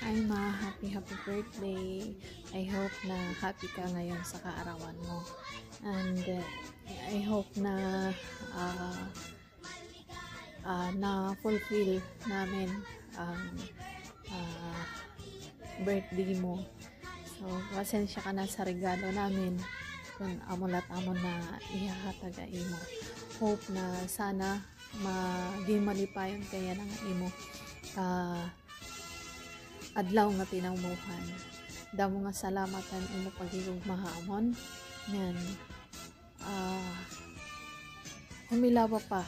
Hi Ma, happy birthday. I hope na happy ka ngayon sa kaarawan mo. And I hope na na-fulfill namin ang birthday mo. So, pasensya ka na sa regalo namin kung amulat amon na ihahatag imo. Hope na sana maging malipayon kaya ng imo adlaw nga tinawmuhan. Damo nga salamatan imo pagigugmahamon. Yan. Humilawa pa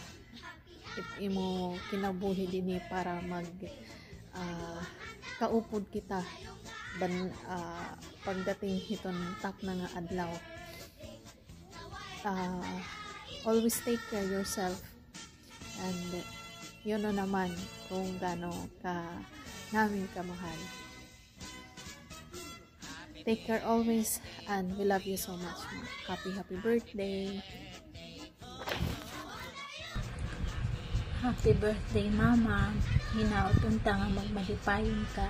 if imo kinabuhi dinhi para kaupod kita pagdating hiton tak na nga adlaw. Always take care yourself, and yun na naman kung gaano ka namin kamahal. Take care always, and we love you so much. Happy birthday. Happy birthday, Mama. Hinaot unta nga magmalipayon ka.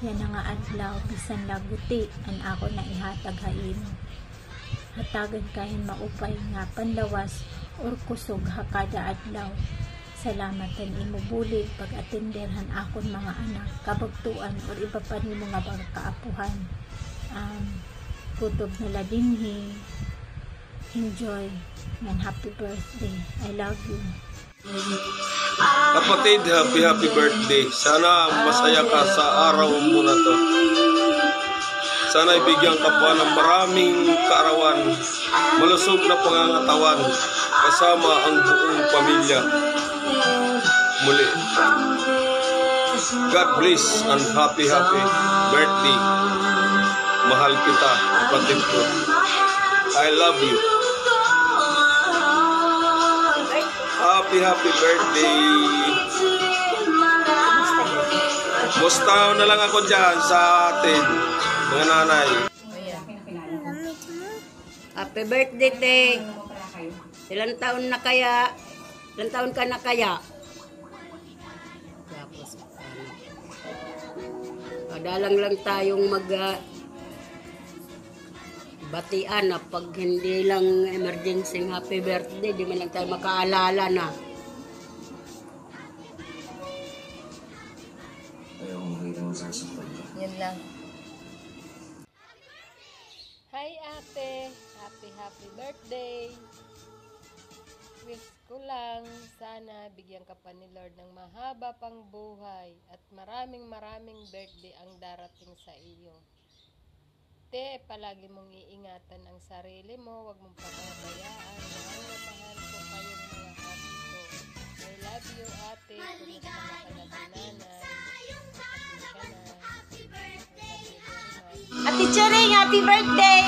Yan nga adlaw, bisan laguti, an ako na ihatag hain. Hatagan kahin maupay nga panlawas or kusog hakada adlaw. Salamatan imo bulig pag-atenderhan akon mga anak, kabagtuan or iba pa ni mga kaapuhan. Kutob nila dinhi. Enjoy. And happy birthday. I love you. Kapatid, happy birthday. Sana masaya ka sa araw mo na to. Sana ibigyan ka pa ng maraming kaarawan, malusog na pangangatawan, kasama ang buong pamilya. Muli, God bless and happy birthday. Mahal kita, kapatid ko. I love you. Happy birthday. Musta na lang ako dyan sa atin, mga nanay. Happy birthday, te. Ilang taon na kaya? Ilang taon ka na kaya? Tapos, padalang lang tayong batian na pag hindi lang emergency happy birthday, di man lang tayo makaalala na. Yun lang. Hi ate, happy birthday. Wish ko lang sana bigyan ka pa ni Lord ng mahaba pang buhay at maraming birthday ang darating sa iyo. Te, palagi mong iingatan ang sarili mo, wag mong pababayaan. Mahal ko kayong mga ate ko. I love you ate, kumusta ka na si nanay. Ate Chering, happy birthday!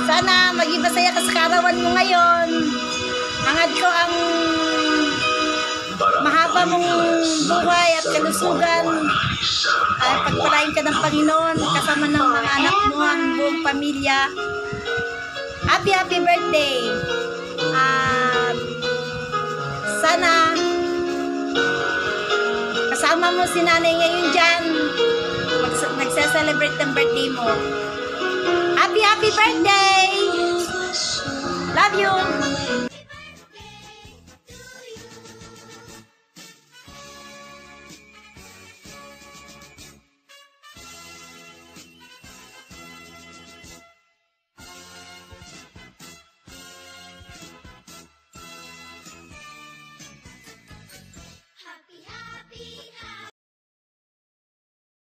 Sana maging masaya ka sa karawan mo ngayon. Hangad ko ang mahaba mong buhay at kalusugan. Pagpalain ka ng Panginoon kasama ng mga anak mo, ang buong pamilya. Happy birthday! Sana kasama mo si nanay ngayon dyan. Nagsa-celebrate ng birthday mo. Happy birthday! Love you!